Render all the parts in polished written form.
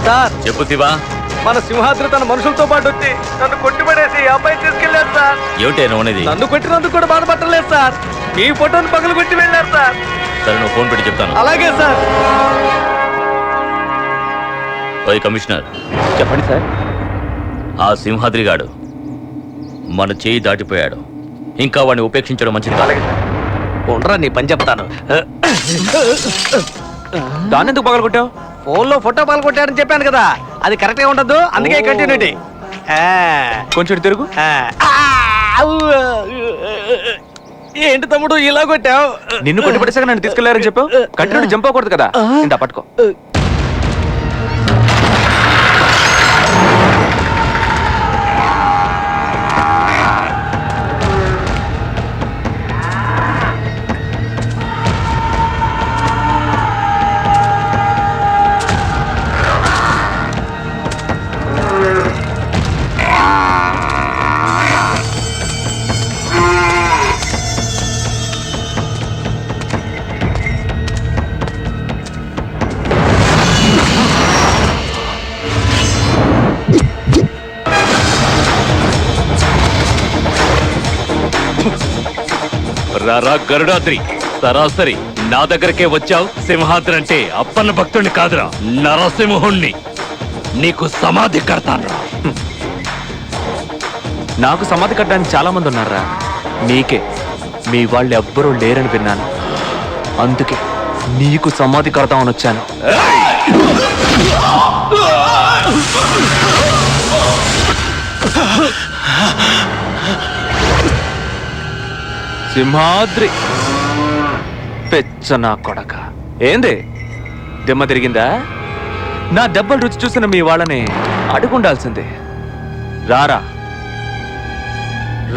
Sir చెప్పు శివా. మన సింహాద్రి తన మనుషులతో పాటు వచ్చి నన్ను కొట్టిపడేసి ఆ అబ్బాయి తీసుకెళ్లారు సార్. ఏమిటే నువ్వు? నన్ను కొట్టినందుకు కూడా బాధపడలేదు సార్. మీ ఫోటోని పగలు కొట్టి వెళ్ళారు సార్. సరే, నువ్వు ఫోన్ పెట్టి చెప్తాను. అలాగే సార్. ఓయ్ కమిషనర్, చెప్పండి సార్. ఆ సింహాద్రి గాడు మన చేయి దాటిపోయాడు. ఇంకా వాడిని ఉపేక్షించడం మంచిది కాదు. ఉండరా, నీ పని చెప్తాను. దాన్ని ఎందుకు పగలు కొట్టావు? ఫోన్లో ఫోటో పగలు కొట్టాడని చెప్పాను కదా, అది కరెక్ట్ గా ఉండదు, అందుకే కంటిన్యూటీ. కొంచెం ఇటు తిరుగు. ఏంటి తమ్ముడు ఇలా కొట్టావు? నిన్ను కొట్టిపడేసాక నన్ను తీసుకెళ్లారని చెప్పావు. కంటిన్యూ జంప్ అవ్వకూడదు కదా. ఇంత పట్టుకో. రారా గరుడాద్రి, సరాసరి నా దగ్గరకే వచ్చావు. సింహాద్రి అంటే అప్పన్న భక్తుడిని కాదురా, నరసింహుణ్ణి. నీకు సమాధి కడతాను. నాకు సమాధి కట్టడానికి చాలా మంది ఉన్నారా. నీకే మీ వాళ్ళు ఎవ్వరూ లేరని విన్నాను. అందుకే నీకు సమాధి కడతామని వచ్చాను. సింహాద్రి పెచ్చ నా కొడక. ఏంది దెమ్మ తిరిగిందా? నా దెబ్బలు రుచి చూసిన మీ వాళ్ళని అడుగుండాల్సిందే. రారా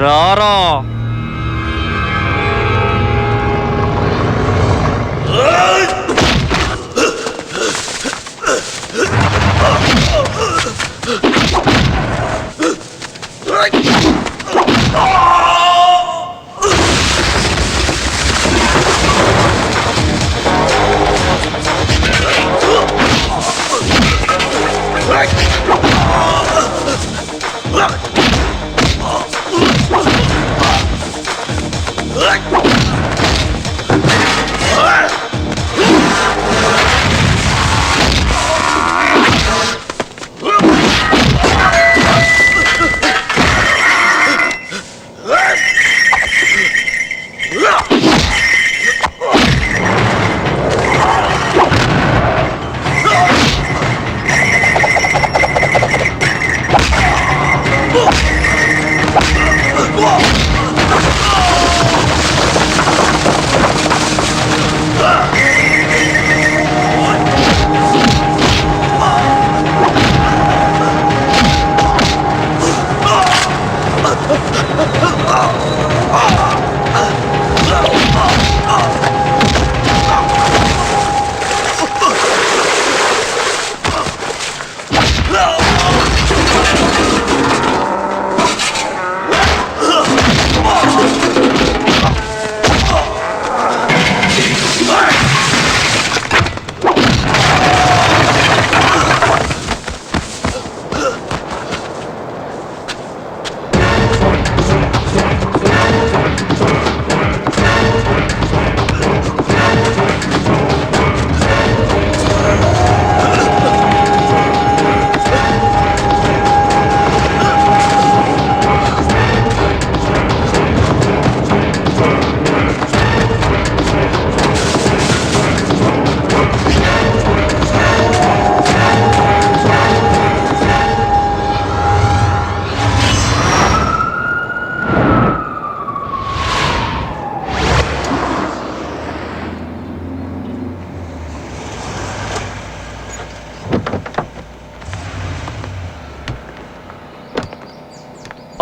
రారా.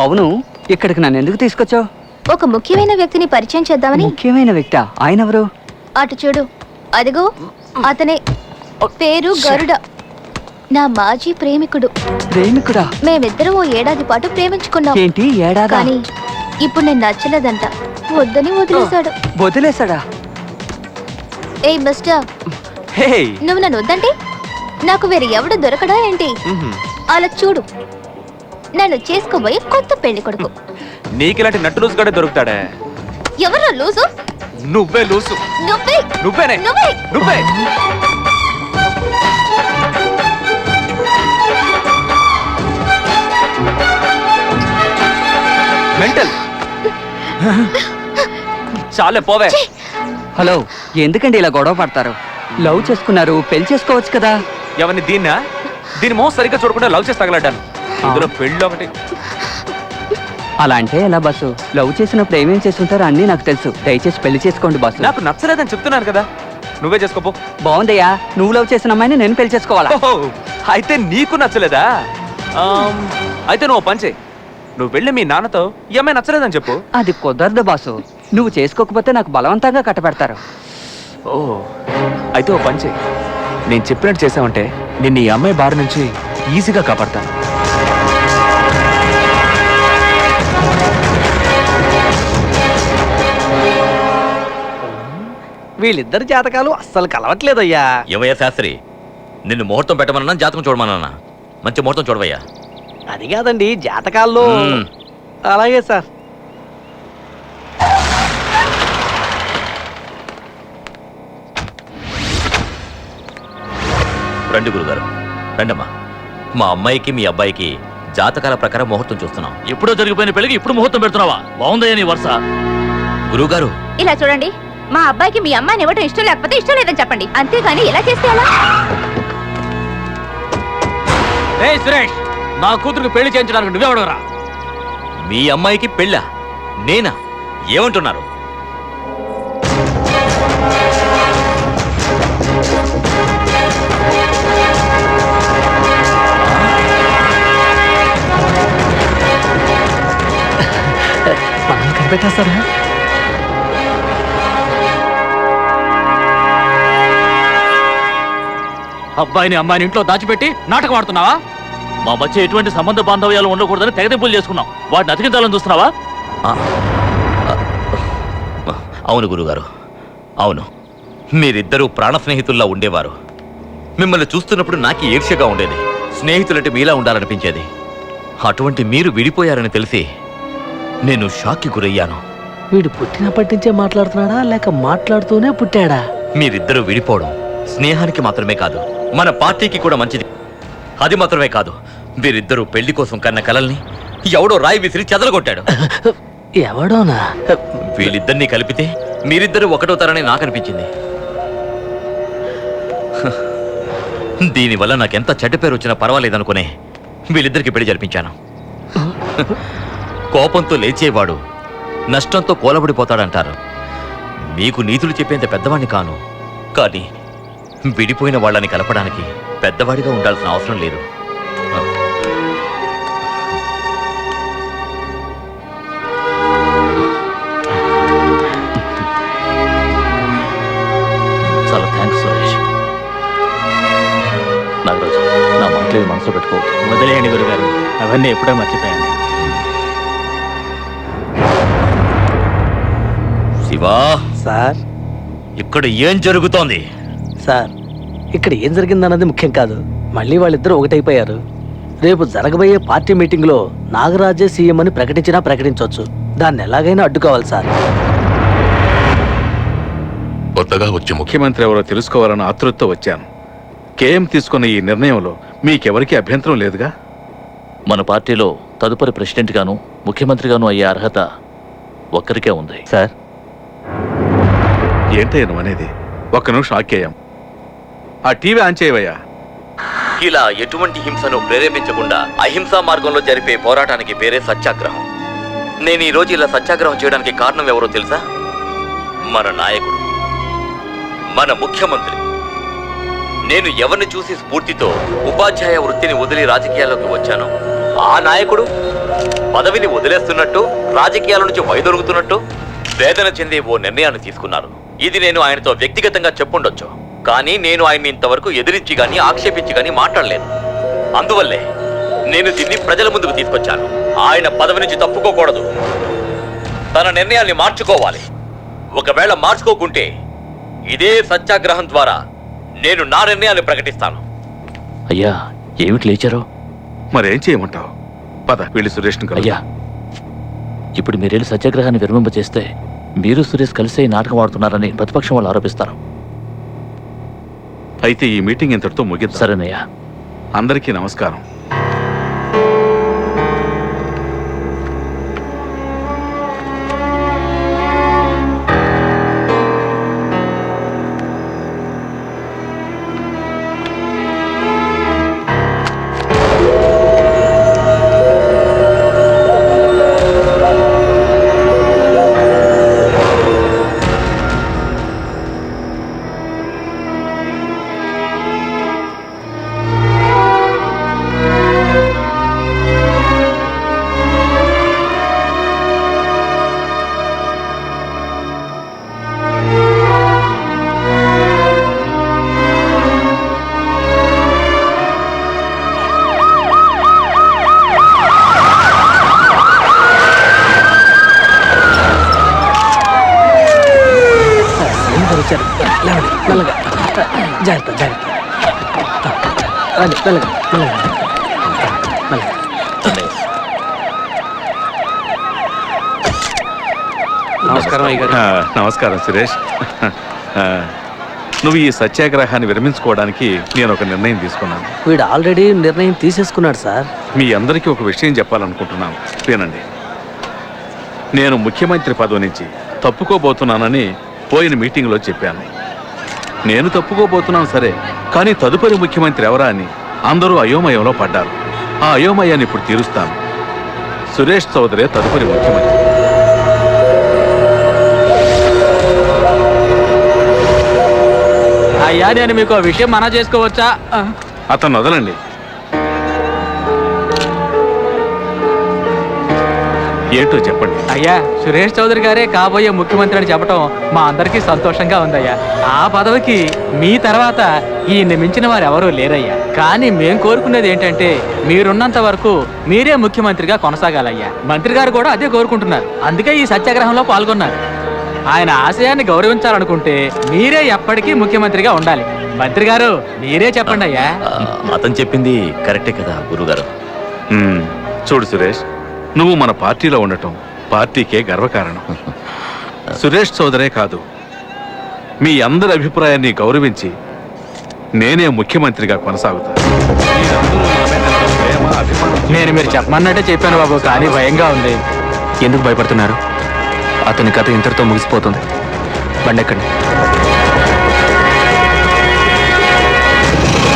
అవును, ఇక్కడికి నన్ను ఎందుకు తీసుకొచ్చావు? ఒక ముఖ్యమైన వ్యక్తిని పరిచయం చేద్దామని. ముఖ్యమైన వ్యక్తి? ఆయన ఎవరు? అటు చూడు, అదిగో అతనే. పేరు గరుడ, నా మాజీ ప్రేమికుడు. ప్రేమికుడా? మేమిద్దరం ఓ ఏడాది పాటు ప్రేమించుకున్నాం. ఏంటి ఏడాది? కానీ ఇప్పుడు నేను నచ్చలేదంట, వద్దని వదిలేశాడు. వదిలేశాడా? ఏయ్ మిస్టర్, హే, నువ్వు నన్ను వద్దంటే నాకు వేరే ఎవడు దొరకడా ఏంటి? అలా చూడు, నన్ను చేసుకోబోయే కొత్త పెళ్లి కొడుకు. నీకు ఇలాంటి నట్టు లూసు గడే దొరుకుతాడే. ఎవరు లూజు? నువ్వే లూసు. నువ్వే. నువ్వేనే. నువ్వే. నువ్వే. మెంటల్. చాలే పోవే. హలో, ఎందుకండి ఇలా గొడవ పడతారు? లవ్ చేసుకున్నారు, పెళ్లి చేసుకోవచ్చు కదా. ఎవరిని దీన్నా? దీని మోసం సరిగ్గా చూడకుండా లవ్ చేసి తగలడ్డాను. ఇందులో పెళ్ళి ఒకటి. అలా అంటే ఎలా బస్సు? లవ్ చేసినప్పుడు ఏమేం చేస్తుంటారో అన్నీ నాకు తెలుసు. దయచేసి పెళ్లి చేసుకోండి బస్సు. నాకు నచ్చలేదని చెప్తున్నాను కదా, నువ్వే చేసుకోపో. బాగుందయ్యా, నువ్వు లవ్ చేసిన అమ్మాయిని నేను పెళ్లి చేసుకోవాలా? ఓహో, అయితే నీకు నచ్చలేదా? అయితే నువ్వు పని చేయి, నువ్వు వెళ్ళి మీ నాన్నతో ఈ అమ్మాయి నచ్చలేదని చెప్పు. అది కుదరదు బాసు. నువ్వు చేసుకోకపోతే నాకు బలవంతంగా కట్టబెడతారు. ఓ, అయితే ఓ పని చేయి, నేను చెప్పినట్టు చేసావంటే నిన్ను ఈ అమ్మాయి బారి నుంచి ఈజీగా కాపాడతాను. వీళ్ళిద్దరి జాతకాలు అస్సలు కలవట్లేదయ్యా. ఏమయ్యా శాస్త్రి, నిన్ను ముహూర్తం పెట్టమన్నా జాతకం చూడమన్నా? మంచి ముహూర్తం చూడవయ్యా. అది కాదండి, జాతకాల్లో. అలాగే సార్. రండి గురుగారు, రండమ్మా. మా అమ్మాయికి మీ అబ్బాయికి జాతకాల ప్రకారం ముహూర్తం చూస్తున్నాం. ఎప్పుడో జరిగిపోయిన పెళ్లికి ఇప్పుడు ముహూర్తం పెడుతున్నావా? బాగుందయ్యా నీ వరుస. గురుగారు, ఇలా చూడండి, మా అబ్బాయికి మీ అమ్మాయిని ఇవ్వడం ఇష్టం లేకపోతే ఇష్టం లేదని చెప్పండి, అంతేగాని ఇలా చేస్తే ఎలా? సురేష్, నా కూతురికి పెళ్లి చేయించడానికి నువ్వెవడరా? మీ అమ్మాయికి పెళ్ళా? నేనా? ఏమంటున్నారు? కనిపెట్టేస్తారా? అబ్బాయిని అమ్మాయిని ఇంట్లో దాచిపెట్టి నాటకం ఆడుతున్నావా? మా మధ్య ఎటువంటి సంబంధ బాంధవ్యాలు ఉండకూడదని తెగదెంపులు చేసుకున్నాం. వాటిని అతికించాలని చూస్తున్నావా? అవును గురుగారు, అవును. మీరిద్దరూ ప్రాణ స్నేహితుల్లా ఉండేవారు. మిమ్మల్ని చూస్తున్నప్పుడు నాకు ఈర్ష్యగా ఉండేది. స్నేహితులంటే మీలా ఉండాలనిపించేది. అటువంటి మీరు విడిపోయారని తెలిసి నేను షాక్కి గురయ్యాను. వీడు పుట్టినప్పటి నుంచే మాట్లాడుతున్నాడా లేక మాట్లాడుతూనే పుట్టాడా? మీరిద్దరూ విడిపోవడం స్నేహానికి మాత్రమే కాదు, మన పార్టీకి కూడా మంచిది. అది మాత్రమే కాదు, వీరిద్దరూ పెళ్లి కోసం కన్న కలల్ని ఎవడో రాయి విసిరి చెదలగొట్టాడు. ఎవడోనా? వీళ్ళిద్దరినీ కలిపితే మీరిద్దరూ ఒకటవుతారని నాకు అనిపించింది. దీనివల్ల నాకెంత చెడ్డ పేరు వచ్చినా పర్వాలేదనుకునే వీళ్ళిద్దరికి పెళ్లి జరిపించాను. కోపంతో లేచేవాడు నష్టంతో కోలబడిపోతాడంటారు. మీకు నీతులు చెప్పేంత పెద్దవాడిని కాను, కానీ విడిపోయిన వాళ్ళని కలపడానికి పెద్దవాడిగా ఉండాల్సిన అవసరం లేదు. చాలా థ్యాంక్స్ సురేష్. నాగరాజు, నా మాటలు మనసులో పెట్టుకో. వదిలేయండి గురుగారు, అవన్నీ ఎప్పుడో మర్చిపోయాను. శివా సార్, ఇక్కడ ఏం జరుగుతోంది? సార్, ఇక్కడ ఏం జరిగిందన్నది ముఖ్యం కాదు. మళ్ళీ వాళ్ళిద్దరూ ఒకటైపోయారు. రేపు జరగబోయే పార్టీ మీటింగ్లో నాగరాజే సీఎం అని ప్రకటించినా ప్రకటించవచ్చు. దాన్ని ఎలాగైనా అడ్డుకోవాలి సార్. కొత్తగా వచ్చి ముఖ్యమంత్రి ఎవరో తెలుసుకోవాలని ఆతృతతో వచ్చాను. కేఎం తీసుకున్న ఈ నిర్ణయంలో మీకెవరికీ అభ్యంతరం లేదుగా? మన పార్టీలో తదుపరి ప్రెసిడెంట్ గాను ముఖ్యమంత్రి గాను అయ్యే అర్హత ఒక్కరికే ఉంది. సార్, ఏంటయ్య నువ్వు అనేది? ఒక్క నిమిషం ఆక్కేయం. ఆ టీవీ ఆన్ చేయవయ్యా. ఇలా ఎటువంటి హింసను ప్రేరేపించకుండా అహింసా మార్గంలో జరిపే పోరాటానికి పేరే సత్యాగ్రహం. నేను ఈ రోజు ఇలా సత్యాగ్రహం చేయడానికి కారణం ఎవరో తెలుసా? మన నాయకుడు, మన ముఖ్యమంత్రి. నేను ఎవరిని చూసి స్ఫూర్తితో ఉపాధ్యాయ వృత్తిని వదిలి రాజకీయాల్లోకి వచ్చాను, ఆ నాయకుడు పదవిని వదిలేస్తున్నట్టు, రాజకీయాల నుంచి వైదొరుగుతున్నట్టు వేదన చెందే ఓ నిర్ణయాన్ని తీసుకున్నారు. ఇది నేను ఆయనతో వ్యక్తిగతంగా చెప్పుండొచ్చు, కానీ నేను ఆయన్ని ఇంతవరకు ఎదిరించి గానీ ఆక్షేపించి గానీ మాట్లాడలేదు. అందువల్లే నేను దీన్ని ప్రజల ముందుకు తీసుకొచ్చాను. ఆయన పదవి నుంచి తప్పుకోకూడదు, తన నిర్ణయాన్ని మార్చుకోవాలి. ఒకవేళ మార్చుకోకుంటే ఇదే సత్యాగ్రహం ద్వారా నేను నా నిర్ణయాన్ని ప్రకటిస్తాను. అయ్యా ఏమిటి లేచారు? మరేం చేయమంటావు? పద వెళ్ళి సురేష్ని కలుద్దాం. అయ్యా ఇప్పుడు మీరేళ్ళు సత్యాగ్రహాన్ని విరమింపచేస్తే మీరు సురేష్ కలిసే నాటకం ఆడుతున్నారని ప్రతిపక్షం వాళ్ళు ఆరోపిస్తారు. అయితే ఈ మీటింగ్ ఇంతటితో ముగిద్దాం. సరేనయ్యా. అందరికీ నమస్కారం. అందరూ వచ్చారు. లేవండి, మెల్లగా. జాగ్రత్త జాగ్రత్త. రండి, మెల్లగా మెల్లగా మెల్లగా. నమస్కారం అయ్యగారు. నమస్కారం సురేష్. నువ్వు ఈ సత్యాగ్రహాన్ని విరమించుకోవడానికి నేను ఒక నిర్ణయం తీసుకున్నాను. వీడు ఆల్రెడీ నిర్ణయం తీసేసుకున్నాడు సార్. మీ అందరికీ ఒక విషయం చెప్పాలనుకుంటున్నాను, వినండి. నేను ముఖ్యమంత్రి పదవి నుంచి తప్పుకోబోతున్నానని పోయిన మీటింగ్లో చెప్పాను. నేను తప్పుకోబోతున్నాను సరే, కానీ తదుపరి ముఖ్యమంత్రి ఎవరా అని అందరూ అయోమయంలో పడ్డారు. ఆ అయోమయాన్ని ఇప్పుడు తీరుస్తాను. సురేష్ చౌదరే తదుపరి ముఖ్యమంత్రి. అయ్యా నేను మీకు విషయం మనా చేసుకోవచ్చా? అతను వదలండి. ఏంటో చెప్పండి. అయ్యా సురేష్ చౌదరి గారే కాబోయే ముఖ్యమంత్రి అని చెప్పడం మా అందరికీ సంతోషంగా ఉందయ్యా. ఆ పదవికి మీ తర్వాత ఈయన్ని మించిన వారు ఎవరూ లేరయ్యా. కానీ మేం కోరుకునేది ఏంటంటే మీరున్నంత వరకు మీరే ముఖ్యమంత్రిగా కొనసాగాలయ్యా. మంత్రి గారు కూడా అదే కోరుకుంటున్నారు. అందుకే ఈ సత్యాగ్రహంలో పాల్గొన్నారు. ఆయన ఆశయాన్ని గౌరవించాలనుకుంటే మీరే ఎప్పటికీ ముఖ్యమంత్రిగా ఉండాలి. మంత్రి గారు మీరే చెప్పండి అయ్యా. అతను చెప్పింది కరెక్టే కదా గురుగారు. చూడు సురేష్, నువ్వు మన పార్టీలో ఉండటం పార్టీకే గర్వకారణం. సురేష్ చౌదరే కాదు, మీ అందరి అభిప్రాయాన్ని గౌరవించి నేనే ముఖ్యమంత్రిగా కొనసాగుతా. నేను మీరు చెప్పమన్నట్టే చెప్పాను బాబు, కానీ భయంగా ఉంది. ఎందుకు భయపడుతున్నారు? అతని కథ ఇంతటితో ముగిసిపోతుంది. బండి ఎక్కండి.